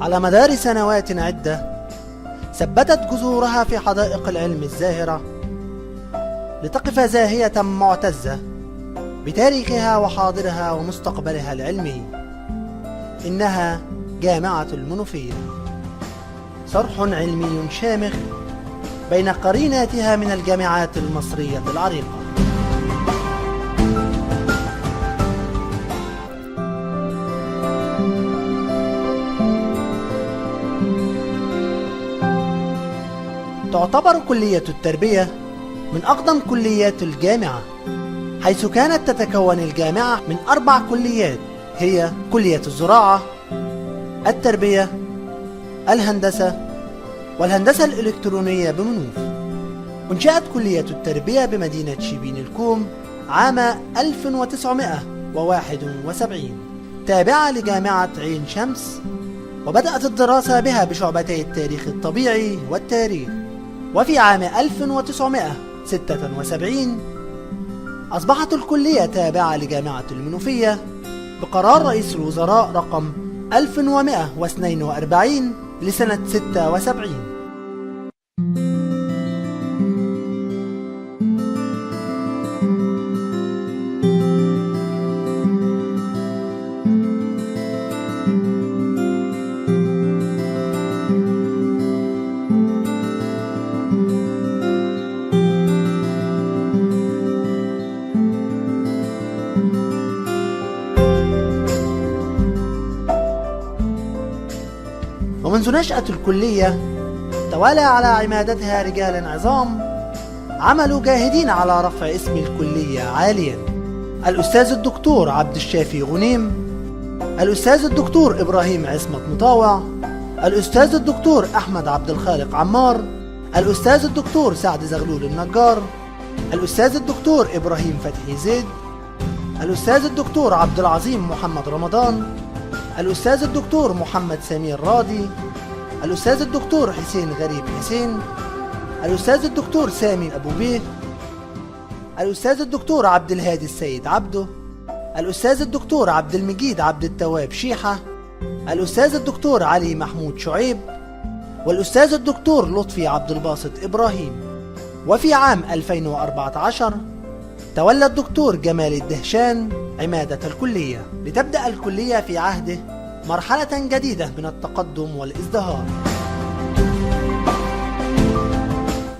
على مدار سنوات عدة ثبتت جذورها في حدائق العلم الزاهرة لتقف زاهية معتزة بتاريخها وحاضرها ومستقبلها العلمي. إنها جامعة المنوفية، صرح علمي شامخ بين قريناتها من الجامعات المصرية العريقة. تعتبر كلية التربية من أقدم كليات الجامعة، حيث كانت تتكون الجامعة من 4 كليات، هي كلية الزراعة، التربية، الهندسة، والهندسة الإلكترونية بمنوف. انشأت كلية التربية بمدينة شبين الكوم عام 1971 تابعة لجامعة عين شمس، وبدأت الدراسة بها بشعبتي التاريخ الطبيعي والتاريخ. وفي عام 1976 أصبحت الكلية تابعة لجامعة المنوفية بقرار رئيس الوزراء رقم 1142 لسنة 76. ومنذ نشأة الكلية توالى على عمادتها رجال عظام عملوا جاهدين على رفع اسم الكلية عاليا: الأستاذ الدكتور عبد الشافي غنيم، الأستاذ الدكتور إبراهيم عصمت مطاوع، الأستاذ الدكتور أحمد عبد الخالق عمار، الأستاذ الدكتور سعد زغلول النجار، الأستاذ الدكتور إبراهيم فتحي زيد، الأستاذ الدكتور عبد العظيم محمد رمضان، الأستاذ الدكتور محمد سمير راضي، الأستاذ الدكتور حسين غريب حسين، الأستاذ الدكتور سامي أبو بيه، الأستاذ الدكتور عبد الهادي السيد عبده، الأستاذ الدكتور عبد المجيد عبد التواب شيحة، الأستاذ الدكتور علي محمود شعيب، والأستاذ الدكتور لطفي عبد الباسط إبراهيم. وفي عام 2014 تولى الدكتور جمال الدهشان عمادة الكلية، لتبدأ الكلية في عهده مرحلة جديدة من التقدم والازدهار.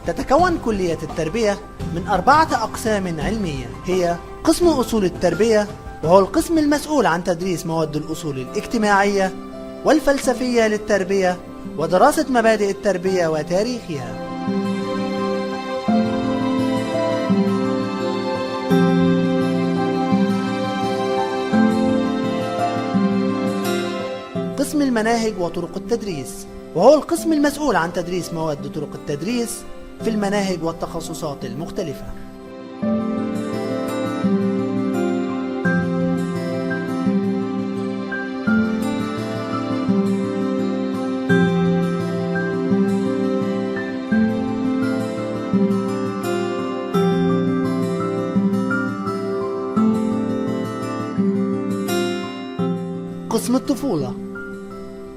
تتكون كلية التربية من 4 أقسام علمية، هي قسم أصول التربية، وهو القسم المسؤول عن تدريس مواد الأصول الاجتماعية والفلسفية للتربية ودراسة مبادئ التربية وتاريخها. قسم المناهج وطرق التدريس، وهو القسم المسؤول عن تدريس مواد طرق التدريس في المناهج والتخصصات المختلفة. قسم الطفولة،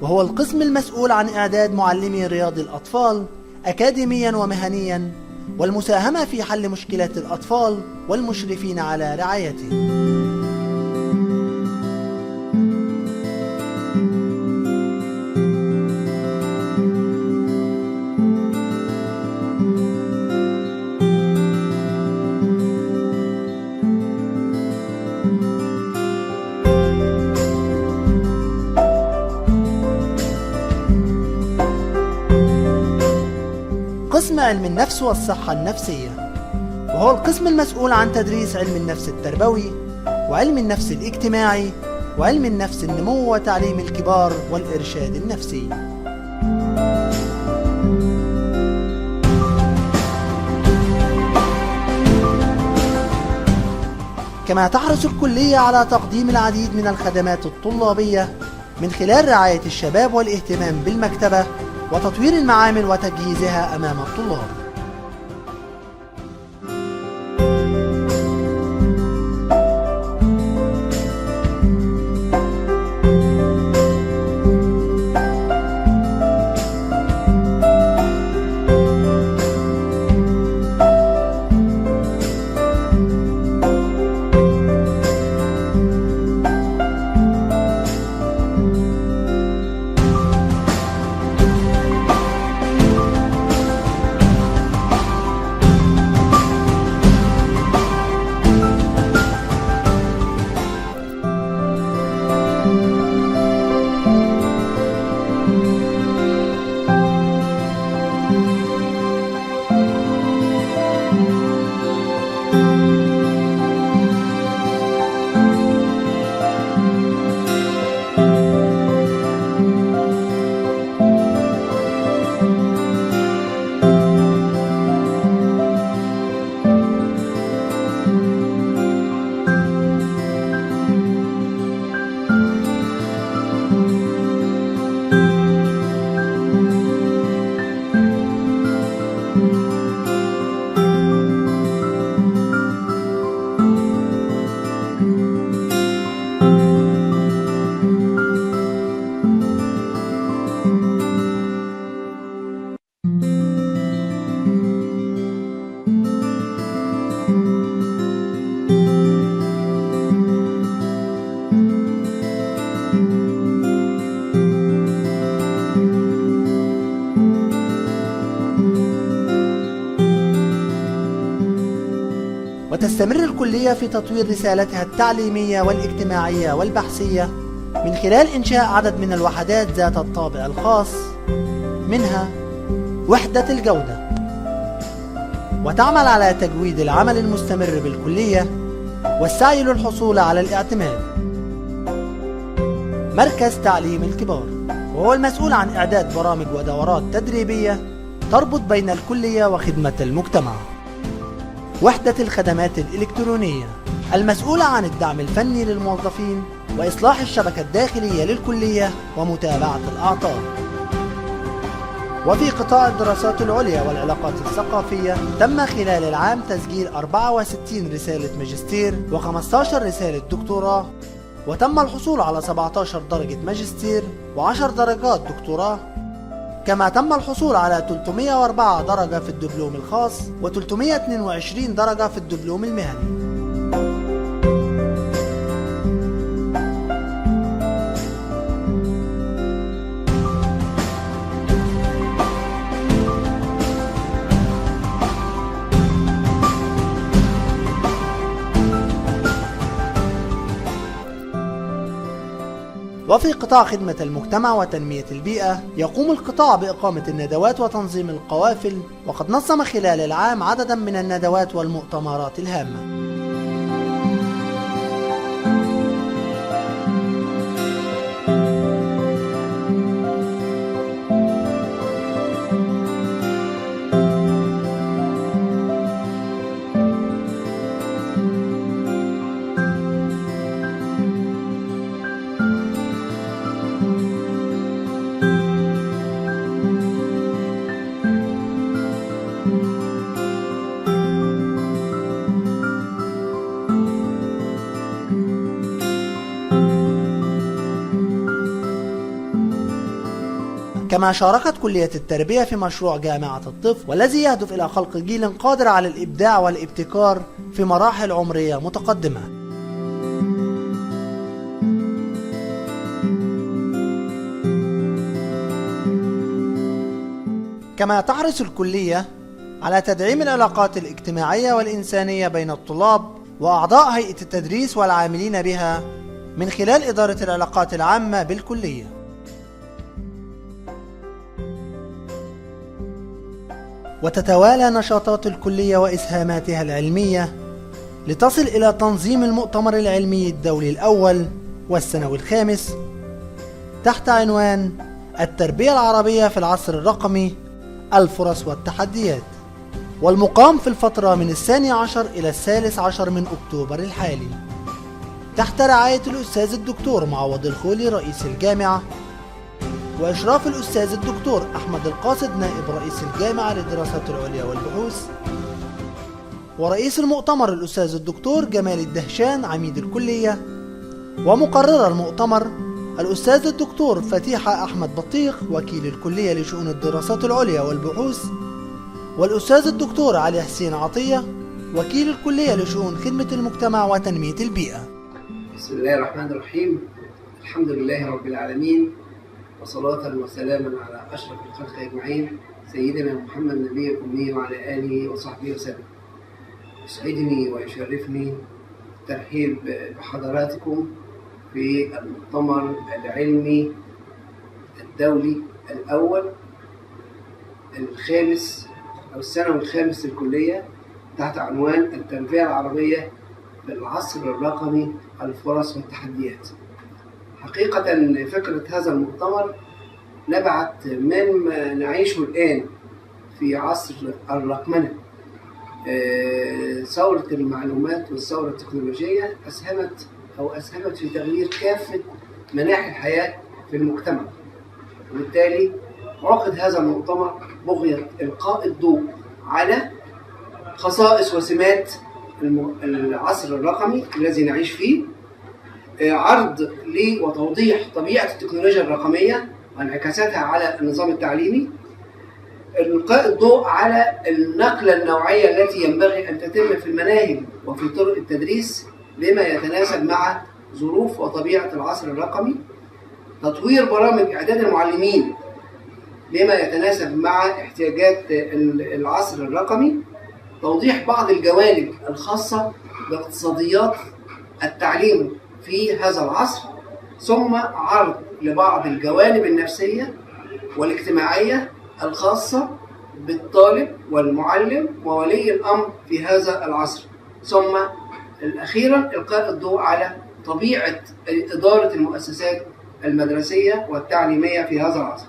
وهو القسم المسؤول عن إعداد معلمي رياض الأطفال أكاديميا ومهنيا والمساهمة في حل مشكلات الأطفال والمشرفين على رعايتهم. قسم علم النفس والصحة النفسية، وهو القسم المسؤول عن تدريس علم النفس التربوي وعلم النفس الاجتماعي وعلم النفس النمو وتعليم الكبار والإرشاد النفسي. كما تحرص الكلية على تقديم العديد من الخدمات الطلابية من خلال رعاية الشباب والاهتمام بالمكتبة وتطوير المعامل وتجهيزها أمام الطلاب. وتستمر الكلية في تطوير رسالتها التعليمية والاجتماعية والبحثية من خلال إنشاء عدد من الوحدات ذات الطابع الخاص، منها وحدة الجودة، وتعمل على تجويد العمل المستمر بالكلية والسعي للحصول على الاعتماد. مركز تعليم الكبار، وهو المسؤول عن إعداد برامج ودورات تدريبية تربط بين الكلية وخدمة المجتمع. وحدة الخدمات الإلكترونية، المسؤولة عن الدعم الفني للموظفين وإصلاح الشبكة الداخلية للكلية ومتابعة الأعطال. وفي قطاع الدراسات العليا والعلاقات الثقافية تم خلال العام تسجيل 64 رسالة ماجستير و15 رسالة دكتوراه، وتم الحصول على 17 درجة ماجستير و10 درجات دكتوراه، كما تم الحصول على 304 درجة في الدبلوم الخاص و322 درجة في الدبلوم المهني. وفي قطاع خدمة المجتمع وتنمية البيئة يقوم القطاع بإقامة الندوات وتنظيم القوافل، وقد نظم خلال العام عددا من الندوات والمؤتمرات الهامة. كما شاركت كلية التربية في مشروع جامعة الطفل، والذي يهدف إلى خلق جيل قادر على الإبداع والابتكار في مراحل عمرية متقدمة. كما تحرص الكلية على تدعيم العلاقات الاجتماعية والإنسانية بين الطلاب وأعضاء هيئة التدريس والعاملين بها من خلال إدارة العلاقات العامة بالكلية. وتتوالى نشاطات الكلية وإسهاماتها العلمية لتصل إلى تنظيم المؤتمر العلمي الدولي الأول والسنوي الخامس تحت عنوان التربية العربية في العصر الرقمي، الفرص والتحديات، والمقام في الفترة من 12 إلى 13 من أكتوبر الحالي تحت رعاية الأستاذ الدكتور معوض الخولي رئيس الجامعة، وإشراف الأستاذ الدكتور أحمد القاصد نائب رئيس الجامعة للدراسات العليا والبحوث، ورئيس المؤتمر الأستاذ الدكتور جمال الدهشان عميد الكلية، ومقرر المؤتمر الأستاذ الدكتور فتيحة أحمد بطيخ وكيل الكلية لشؤون الدراسات العليا والبحوث، والأستاذ الدكتور علي حسين عطية وكيل الكلية لشؤون خدمة المجتمع وتنمية البيئة. بسم الله الرحمن الرحيم. الحمد لله رب العالمين، وصلاة وسلاما على أشرف الخلق أجمعين سيدنا محمد النبي الأمي وعلى آله وصحبه وسلم. يسعدني ويشرفني الترحيب بحضراتكم في المؤتمر العلمي الدولي الأول الخامس أو السنوي الخامس للكلية تحت عنوان التربية العربية في العصر الرقمي، الفرص والتحديات. حقيقة فكرة هذا المؤتمر نبعت من ما نعيشه الآن في عصر الرقمنة. ثورة المعلومات والثورة التكنولوجية أسهمت في تغيير كافة مناحي الحياة في المجتمع، وبالتالي عقد هذا المؤتمر بغية إلقاء الضوء على خصائص وسمات العصر الرقمي الذي نعيش فيه، عرض وتوضيح طبيعة التكنولوجيا الرقمية وانعكاساتها على النظام التعليمي، إلقاء الضوء على النقلة النوعية التي ينبغي أن تتم في المناهج وفي طرق التدريس بما يتناسب مع ظروف وطبيعة العصر الرقمي. تطوير برامج إعداد المعلمين بما يتناسب مع احتياجات العصر الرقمي. توضيح بعض الجوانب الخاصة باقتصاديات التعليم في هذا العصر، ثم عرض لبعض الجوانب النفسية والاجتماعية الخاصة بالطالب والمعلم وولي الأمر في هذا العصر، ثم أخيرا إلقاء الضوء على طبيعة إدارة المؤسسات المدرسية والتعليمية في هذا العصر.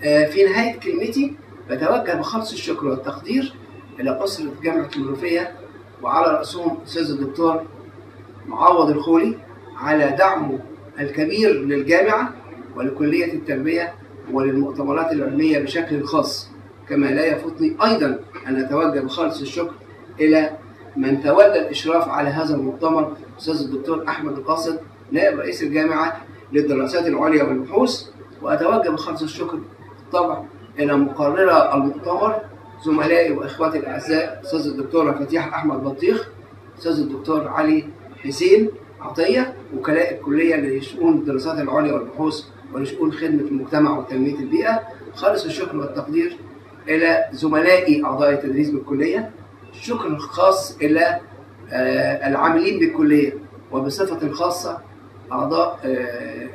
في نهاية كلمتي بتوجه بخالص الشكر والتقدير إلى أسرة جامعة المنوفية وعلى رأسهم الأستاذ الدكتور معوض الخولي على دعمه الكبير للجامعة ولكلية التربية وللمؤتمرات العلمية بشكل خاص. كما لا يفوتني أيضا أن أتوجه بخالص الشكر إلى من تولى الإشراف على هذا المؤتمر، الأستاذ الدكتور أحمد القاصد نائب رئيس الجامعة للدراسات العليا والبحوث. وأتوجه بخالص الشكر طبعا إلى مقررة المؤتمر زملائي وإخواتي الأعزاء، الأستاذ الدكتور فتيح أحمد بطيخ، الأستاذ الدكتور علي حسين عطية، وكلاء الكلية لشؤون الدراسات العليا والبحوث ولشؤون خدمة المجتمع وتنمية البيئة. خالص الشكر والتقدير إلى زملائي أعضاء التدريس بالكلية. الشكر الخاص إلى العاملين بالكلية وبصفة خاصة أعضاء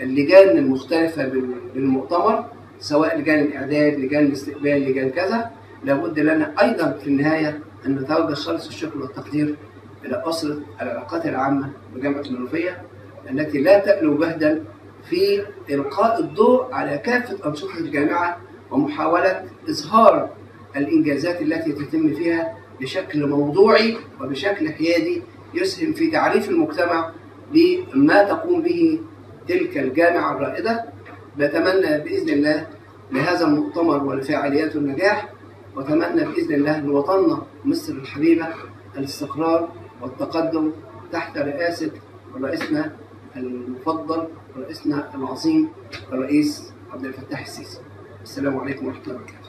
اللجان المختلفة بالمؤتمر، سواء لجان الإعداد، لجان الاستقبال، لجان كذا. لابد لنا أيضا في النهاية أن نتوجه خالص الشكر والتقدير إلى أسرة العلاقات العامة بجامعة المنوفية التي لا تألو جهدا في إلقاء الضوء على كافة أنشطة الجامعة ومحاولة إظهار الإنجازات التي تتم فيها بشكل موضوعي وبشكل حيادي يسهم في تعريف المجتمع بما تقوم به تلك الجامعة الرائدة. بتمنى بإذن الله لهذا المؤتمر ولفعالياته النجاح، وأتمنى بإذن الله لوطننا مصر الحبيبة الاستقرار والتقدم تحت رئاسة رئيسنا المفضل ورئيسنا العظيم الرئيس عبد الفتاح السيسي. السلام عليكم ورحمة الله وبركاته.